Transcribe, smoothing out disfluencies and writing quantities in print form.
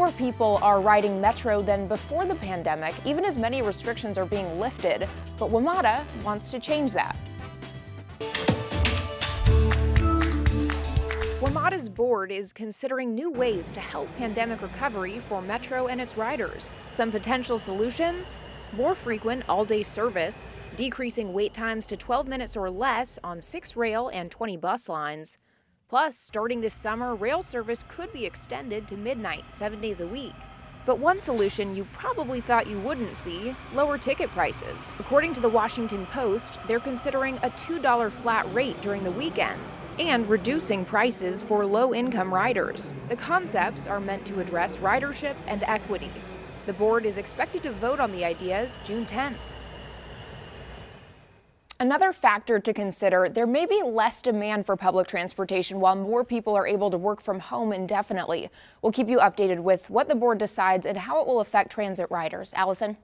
more people are riding Metro than before the pandemic, even as many restrictions are being lifted. But WMATA wants to change that. WMATA's board is considering new ways to help pandemic recovery for Metro and its riders. Some potential solutions: more frequent all-day service, decreasing wait times to 12 minutes or less on 6 rail and 20 bus lines. Plus, starting this summer, rail service could be extended to midnight, 7 days a week. But one solution you probably thought you wouldn't see: lower ticket prices. According to the Washington Post, they're considering a $2 flat rate during the weekends and reducing prices for low-income riders. The concepts are meant to address ridership and equity. The board is expected to vote on the ideas June 10th. Another factor to consider: there may be less demand for public transportation while more people are able to work from home indefinitely. We'll keep you updated with what the board decides and how it will affect transit riders. Allison?